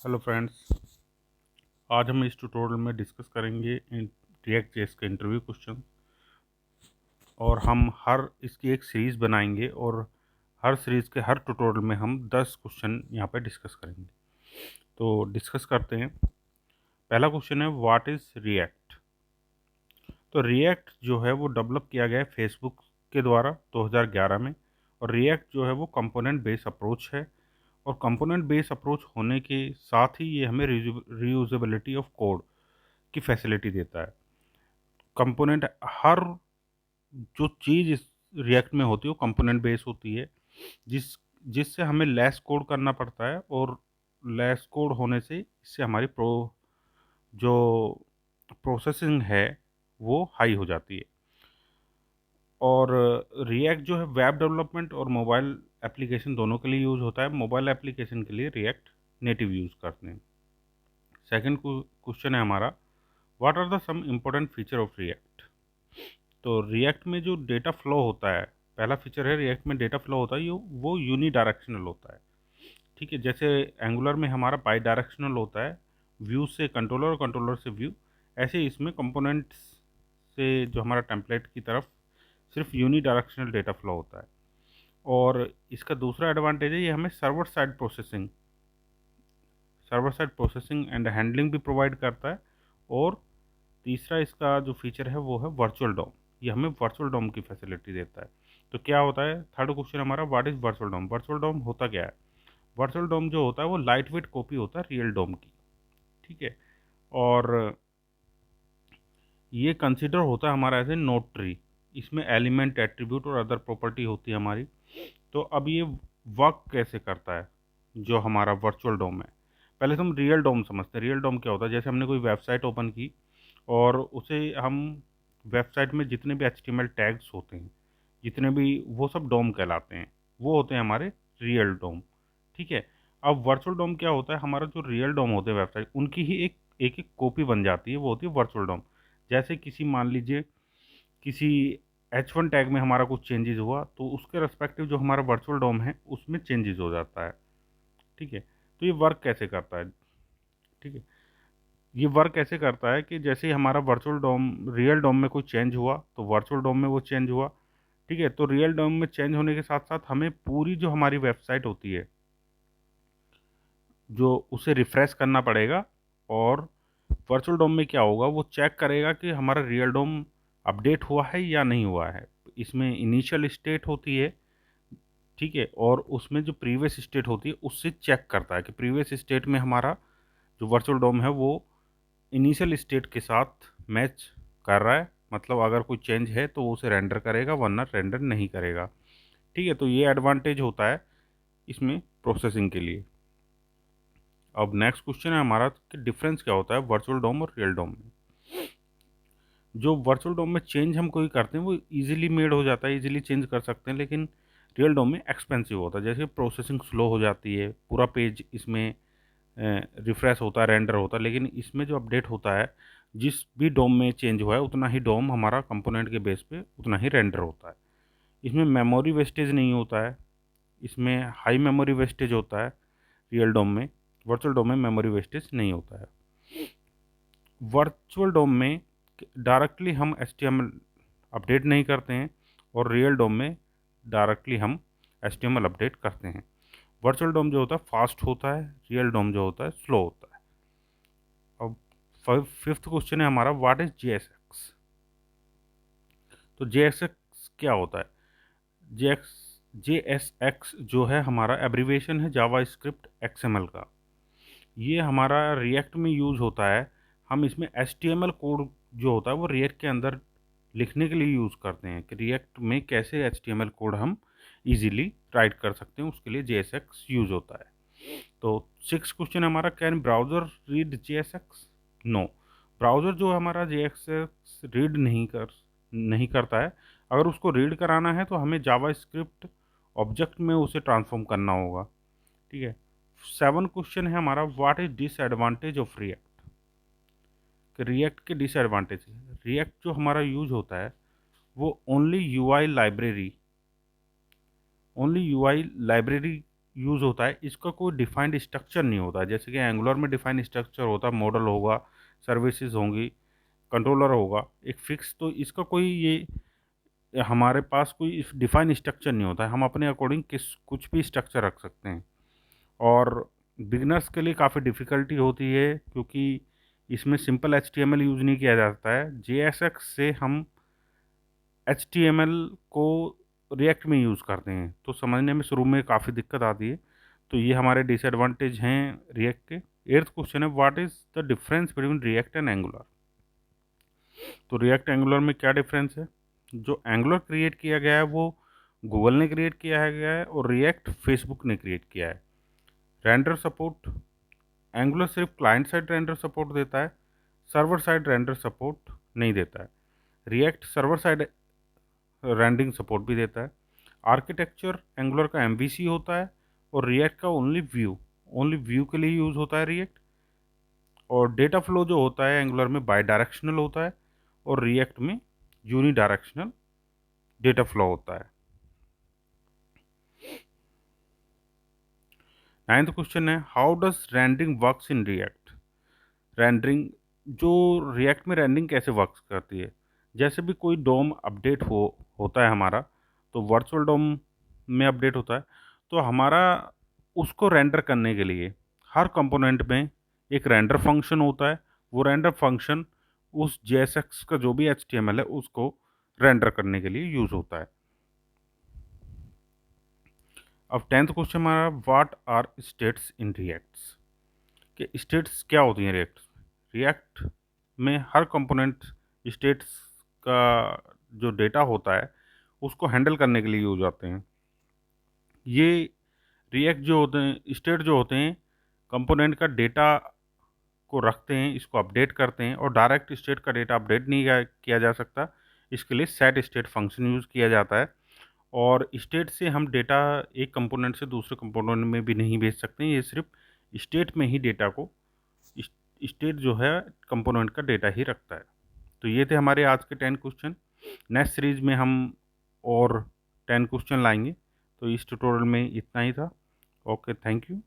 Hello friends, आज हम इस ट्यूटोरियल में डिस्कस करेंगे रिएक्ट जेएस के इंटरव्यू क्वेश्चन। और हम हर इसकी एक सीरीज़ बनाएंगे और हर सीरीज़ के हर ट्यूटोरियल में हम 10 क्वेश्चन यहाँ पे डिस्कस करेंगे। तो डिस्कस करते हैं। पहला क्वेश्चन है, व्हाट इज़ रिएक्ट। तो रिएक्ट जो है वो डेवलप किया गया है फेसबुक के द्वारा 2011 में। और रिएक्ट जो है वो कंपोनेंट बेस्ड अप्रोच है। और कंपोनेंट बेस्ड अप्रोच होने के साथ ही ये हमें रीयूजेबिलिटी ऑफ कोड की फैसिलिटी देता है। कंपोनेंट हर जो चीज़ इस रिएक्ट में होती है वो कंपोनेंट बेस होती है, जिससे हमें लेस कोड करना पड़ता है। और लेस कोड होने से इससे हमारी जो प्रोसेसिंग है वो हाई हो जाती है। और रिएक्ट जो है वेब डेवलपमेंट और मोबाइल एप्लीकेशन दोनों के लिए यूज़ होता है। मोबाइल एप्लीकेशन के लिए रिएक्ट नेटिव यूज़ करते हैं। सेकंड क्वेश्चन है हमारा, what are the some important feature of React. तो रिएक्ट में जो डेटा फ्लो होता है, पहला फीचर है रिएक्ट में डेटा फ्लो होता है, वो यूनी डायरेक्शनल होता है। ठीक है, जैसे एंगुलर में हमारा बाई डायरेक्शनल होता है, व्यू से कंट्रोलर और कंट्रोलर से व्यू। ऐसे इसमें कंपोनेंट्स से जो हमारा टेम्पलेट की तरफ सिर्फ यूनी डायरेक्शनल डेटा फ्लो होता है। और इसका दूसरा एडवांटेज है, ये हमें server side processing and handling भी प्रोवाइड करता है। और तीसरा इसका जो फीचर है वो है वर्चुअल डॉम। ये हमें वर्चुअल डॉम की फैसिलिटी देता है। तो क्या होता है, थर्ड क्वेश्चन हमारा, what is virtual DOM. Virtual DOM होता क्या है। वर्चुअल डॉम जो होता है वो लाइट वेट कॉपी होता है रियल डॉम की। ठीक है, और ये कंसिडर होता है हमारा एज ए नोड ट्री। इसमें एलिमेंट, एट्रीब्यूट और अदर प्रॉपर्टी होती है हमारी। तो अब ये वर्क कैसे करता है जो हमारा वर्चुअल डॉम है। पहले तो हम रियल डॉम समझते हैं। रियल डॉम क्या होता है, जैसे हमने कोई वेबसाइट ओपन की और उसे हम वेबसाइट में जितने भी HTML टैग्स होते हैं, जितने भी, वो सब डोम कहलाते हैं। वो होते हैं हमारे रियल डोम। ठीक है, अब वर्चुअल डोम क्या होता है, हमारा जो रियल डोम होते हैं वेबसाइट, उनकी ही एक एक एक कॉपी बन जाती है, वो होती है वर्चुअल डोम। जैसे किसी, मान लीजिए किसी H1 टैग में हमारा कुछ चेंजेस हुआ, तो उसके रेस्पेक्टिव जो हमारा वर्चुअल डोम है उसमें चेंजेस हो जाता है। ठीक है, तो ये वर्क कैसे करता है। ठीक है, ये वर्क ऐसे करता है कि जैसे ही हमारा वर्चुअल डोम रियल डोम में कोई चेंज हुआ तो वर्चुअल डोम में वो चेंज हुआ। ठीक है, तो रियल डोम में चेंज होने के साथ साथ हमें पूरी जो हमारी वेबसाइट होती है, जो उसे रिफ्रेश करना पड़ेगा। और वर्चुअल डोम में क्या होगा, वो चेक करेगा कि हमारा रियल डोम अपडेट हुआ है या नहीं हुआ है। इसमें इनिशियल स्टेट होती है। ठीक है, और उसमें जो प्रीवियस स्टेट होती है उससे चेक करता है कि प्रीवियस स्टेट में हमारा जो वर्चुअल डोम है वो इनिशियल स्टेट के साथ मैच कर रहा है। मतलब अगर कोई चेंज है तो वो उसे रेंडर करेगा, वरना रेंडर नहीं करेगा। ठीक है, तो ये एडवांटेज होता है इसमें प्रोसेसिंग के लिए। अब नेक्स्ट क्वेश्चन है हमारा कि डिफरेंस क्या होता है वर्चुअल डोम और रियल डोम में। जो वर्चुअल डोम में चेंज हम कोई करते हैं वो इजीली मेड हो जाता है, इजीली चेंज कर सकते हैं। लेकिन रियल डोम में एक्सपेंसिव होता है, जैसे प्रोसेसिंग स्लो हो जाती है, पूरा पेज इसमें रिफ्रेश होता है, रेंडर होता है। लेकिन इसमें जो अपडेट होता है, जिस भी डोम में चेंज हुआ है उतना ही डोम हमारा कंपोनेंट के बेस पे उतना ही रेंडर होता है। इसमें मेमोरी वेस्टेज नहीं होता है, इसमें हाई मेमोरी वेस्टेज होता है रियल डोम में। वर्चुअल डोम में मेमोरी वेस्टेज नहीं होता है। वर्चुअल डोम में डायरेक्टली हम HTML अपडेट नहीं करते हैं, और रियल डोम में डायरेक्टली हम HTML अपडेट करते हैं। वर्चुअल डोम जो होता है फास्ट होता है, रियल डोम जो होता है स्लो होता है। अब फिफ्थ क्वेश्चन है हमारा, व्हाट इज JSX। तो JSX क्या होता है। JX JSX जो है हमारा एब्रीवेशन है जावा स्क्रिप्ट XML का। ये हमारा रिएक्ट में यूज़ होता है। हम इसमें HTML कोड जो होता है वो रिएक्ट के अंदर लिखने के लिए यूज़ करते हैं कि रिएक्ट में कैसे HTML कोड हम इजीली राइट कर सकते हैं, उसके लिए JSX यूज़ होता है। तो सिक्स क्वेश्चन हमारा, can browser read JSX। No, browser जो हमारा JSX रीड नहीं करता है। अगर उसको रीड कराना है तो हमें जावा स्क्रिप्ट ऑब्जेक्ट में उसे ट्रांसफॉर्म करना होगा। ठीक है, सेवन क्वेश्चन है हमारा, what is disadvantage of react. React के डिसएडवांटेज, रिएक्ट जो हमारा यूज होता है वो ओनली यूआई लाइब्रेरी यूज़ होता है, इसका कोई डिफाइंड स्ट्रक्चर नहीं होता। जैसे कि एंगुलर में डिफाइंड स्ट्रक्चर होता है, मॉडल होगा, सर्विसेज होंगी, कंट्रोलर होगा एक फिक्स। तो इसका कोई ये हमारे पास कोई डिफाइंड स्ट्रक्चर नहीं होता है, हम अपने अकॉर्डिंग कुछ भी स्ट्रक्चर रख सकते हैं। और बिगनर्स के लिए काफ़ी डिफ़िकल्टी होती है, क्योंकि इसमें सिंपल HTML यूज़ नहीं किया जाता है। JSX से हम HTML को रिएक्ट में यूज़ करते हैं, तो समझने में शुरू में काफ़ी दिक्कत आती है। तो ये हमारे डिसएडवांटेज हैं रिएक्ट के। 8th क्वेश्चन है, what is the difference between react and angular. तो रिएक्ट एंगुलर में क्या डिफरेंस है? जो एंगुलर क्रिएट किया गया है वो गूगल ने क्रिएट किया गया है, और रिएक्ट फेसबुक ने क्रिएट किया है। रेंडर सपोर्ट, एंगुलर सिर्फ क्लाइंट साइड रेंडर सपोर्ट देता है, सर्वर साइड रेंडर सपोर्ट नहीं देता है। React server side rendering support भी देता है। आर्किटेक्चर एंगुलर का MVC होता है, और रिएक्ट का ओनली व्यू के लिए यूज़ होता है रिएक्ट। और डेटा फ्लो जो होता है एंगुलर में बाई डायरेक्शनल होता है, और रिएक्ट में यूनी डायरेक्शनल डेटा फ्लो होता है। 9th क्वेश्चन है, how does rendering works in React. Rendering जो रिएक्ट में रेंडरिंग कैसे वर्क करती है? जैसे भी कोई डोम अपडेट होता है हमारा, तो वर्चुअल डोम में अपडेट होता है, तो हमारा उसको रेंडर करने के लिए हर कंपोनेंट में एक रेंडर फंक्शन होता है। वो रेंडर फंक्शन उस JSX का जो भी HTML है उसको रेंडर करने के लिए यूज़ होता है। अब 10th क्वेश्चन हमारा, what are states in Reacts. कि स्टेट्स क्या होती हैं रिएक्ट में हर कंपोनेंट स्टेट्स का जो डेटा होता है उसको हैंडल करने के लिए यूज आते हैं। ये रिएक्ट जो होते हैं, स्टेट जो होते हैं, कंपोनेंट का डेटा को रखते हैं, इसको अपडेट करते हैं, और डायरेक्ट स्टेट का डेटा अपडेट नहीं किया जा सकता। इसके लिए सेट स्टेट फंक्शन यूज़ किया जाता है। और स्टेट से हम डेटा एक कंपोनेंट से दूसरे कंपोनेंट में भी नहीं भेज सकते हैं, ये सिर्फ स्टेट में ही डेटा को, स्टेट जो है कंपोनेंट का डेटा ही रखता है। तो ये थे हमारे आज के 10 क्वेश्चन। नेक्स्ट सीरीज में हम और 10 क्वेश्चन लाएंगे। तो इस ट्यूटोरियल में इतना ही था। Okay, thank you.